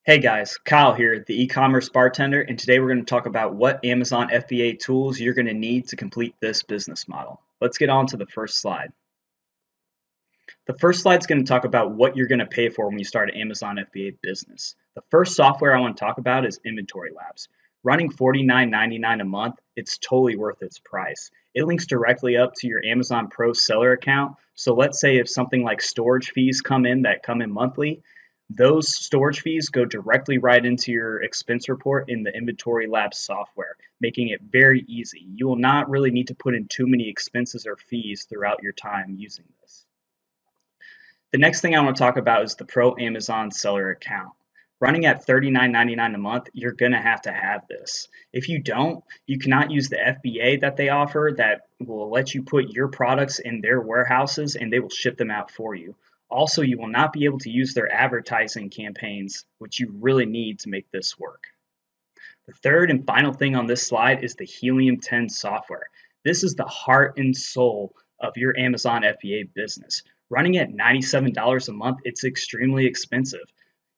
Hey guys, Kyle here, the e-commerce bartender, and today we're going to talk about what Amazon FBA tools you're going to need to complete this business model. Let's get on to the first slide. The first slide is going to talk about what you're going to pay for when you start an Amazon FBA business. The first software I want to talk about is Inventory Labs. Running $49.99 a month, it's totally worth its price. It links directly up to your Amazon Pro seller account. So let's say if something like storage fees come in monthly, those storage fees go directly right into your expense report in the Inventory Labs software, making it very easy. You will not really need to put in too many expenses or fees throughout your time using this. The next thing I want to talk about is the Pro Amazon seller account. Running at $39.99 a month, you're going to have this. If you don't, you cannot use the FBA that they offer that will let you put your products in their warehouses and they will ship them out for you. Also, you will not be able to use their advertising campaigns, which you really need to make this work. The third and final thing on this slide is the Helium 10 software. This is the heart and soul of your Amazon FBA business. Running at $97 a month, it's extremely expensive.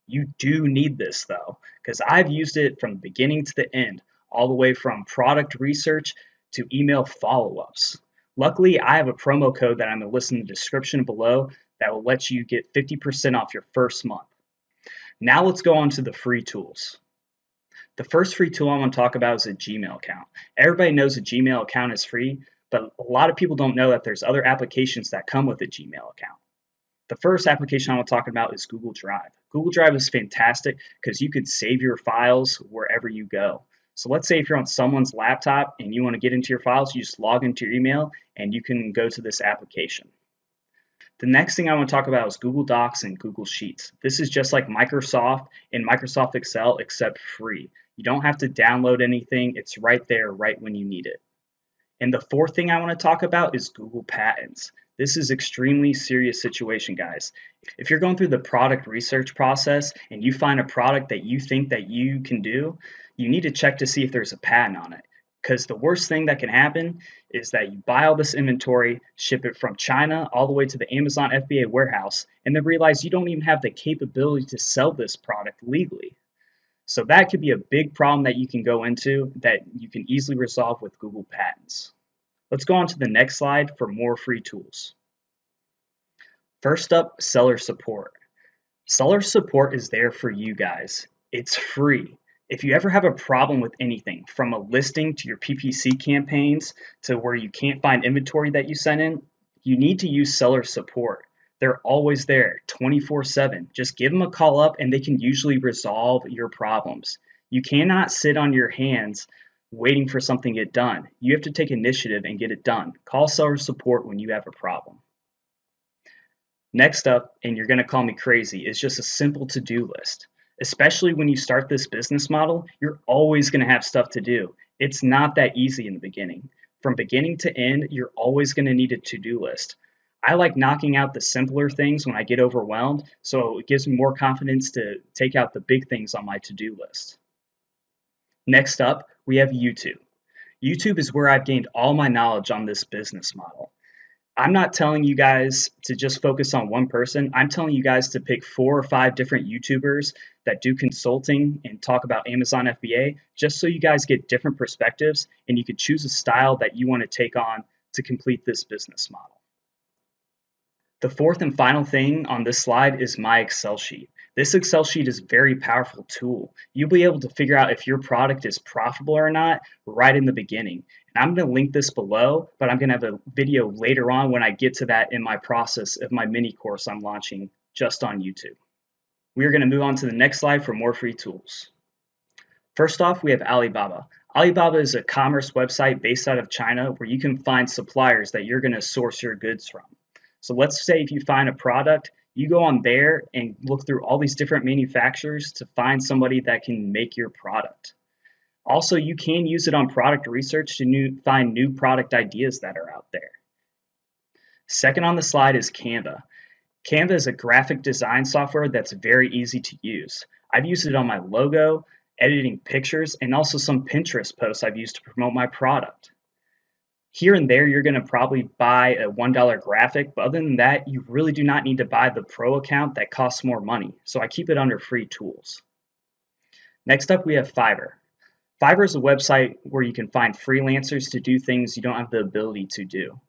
You do need this though, because I've used it from the beginning to the end, all the way from product research to email follow-ups. Luckily, I have a promo code that I'm going to list in the description below that will let you get 50% off your first month. Now let's go on to the free tools. The first free tool I want to talk about is a Gmail account. Everybody knows a Gmail account is free, but a lot of people don't know that there's other applications that come with a Gmail account. The first application I want to talk about is Google Drive. Google Drive is fantastic because you could save your files wherever you go. So let's say if you're on someone's laptop and you want to get into your files, you just log into your email and you can go to this application. The next thing I want to talk about is Google Docs and Google Sheets. This is just like Microsoft and Microsoft Excel except free. You don't have to download anything. It's right there, right when you need it. And the fourth thing I want to talk about is Google Patents. This is extremely serious situation, guys. If you're going through the product research process and you find a product that you think that you can do, you need to check to see if there's a patent on it. Because the worst thing that can happen is that you buy all this inventory, ship it from China all the way to the Amazon FBA warehouse, and then realize you don't even have the capability to sell this product legally. So that could be a big problem that you can go into that you can easily resolve with Google Patents. Let's go on to the next slide for more free tools. First up, seller support. Seller support is there for you guys. It's free. If you ever have a problem with anything, from a listing to your PPC campaigns to where you can't find inventory that you sent in, you need to use seller support. They're always there 24/7. Just give them a call up and they can usually resolve your problems. You cannot sit on your hands waiting for something to get done. You have to take initiative and get it done. Call seller support when you have a problem. Next up, and you're going to call me crazy, is just a simple to-do list. Especially when you start this business model, you're always going to have stuff to do. It's not that easy in the beginning. From beginning to end, you're always going to need a to-do list. I like knocking out the simpler things when I get overwhelmed, so it gives me more confidence to take out the big things on my to-do list. Next up, we have YouTube. YouTube is where I've gained all my knowledge on this business model. I'm not telling you guys to just focus on one person. I'm telling you guys to pick 4 or 5 different YouTubers that do consulting and talk about Amazon FBA, just so you guys get different perspectives and you can choose a style that you want to take on to complete this business model. The fourth and final thing on this slide is my Excel sheet. This Excel sheet is a very powerful tool. You'll be able to figure out if your product is profitable or not right in the beginning. And I'm going to link this below, but I'm going to have a video later on when I get to that in my process of my mini course I'm launching just on YouTube. We are going to move on to the next slide for more free tools. First off, we have Alibaba. Alibaba is a commerce website based out of China where you can find suppliers that you're going to source your goods from. So let's say if you find a product, you go on there and look through all these different manufacturers to find somebody that can make your product. Also, you can use it on product research to find new product ideas that are out there. Second on the slide is Canva. Canva is a graphic design software that's very easy to use. I've used it on my logo, editing pictures, and also some Pinterest posts I've used to promote my product. Here and there, you're going to probably buy a $1 graphic, but other than that, you really do not need to buy the pro account that costs more money. So I keep it under free tools. Next up, we have Fiverr. Fiverr is a website where you can find freelancers to do things you don't have the ability to do,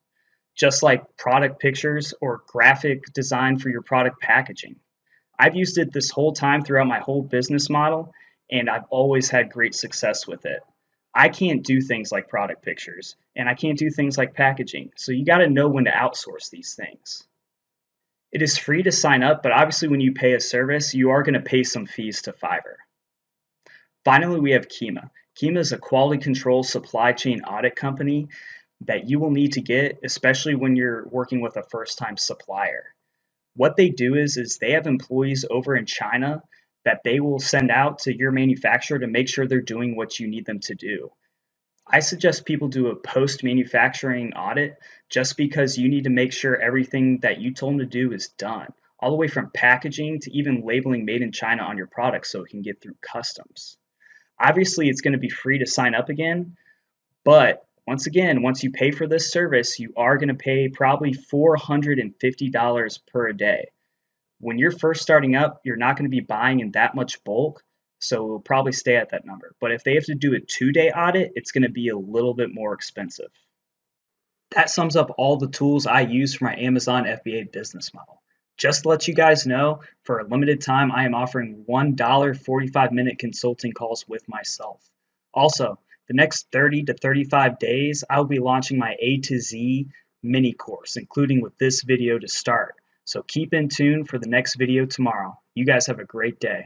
just like product pictures or graphic design for your product packaging. I've used it this whole time throughout my whole business model, and I've always had great success with it. I can't do things like product pictures, and I can't do things like packaging, so you got to know when to outsource these things. It is free to sign up, but obviously when you pay a service, you are going to pay some fees to Fiverr. Finally, we have Kima. Kima is a quality control supply chain audit company that you will need to get, especially when you're working with a first-time supplier. What they do is they have employees over in China that they will send out to your manufacturer to make sure they're doing what you need them to do. I suggest people do a post-manufacturing audit just because you need to make sure everything that you told them to do is done, all the way from packaging to even labeling made in China on your product so it can get through customs. Obviously, it's going to be free to sign up again, but once again, once you pay for this service, you are going to pay probably $450 per day. When you're first starting up, you're not going to be buying in that much bulk, so we'll probably stay at that number. But if they have to do a 2-day audit, it's going to be a little bit more expensive. That sums up all the tools I use for my Amazon FBA business model. Just to let you guys know, for a limited time, I am offering $1 45-minute consulting calls with myself. Also, the next 30 to 35 days, I will be launching my A to Z mini course, including with this video to start. So keep in tune for the next video tomorrow. You guys have a great day.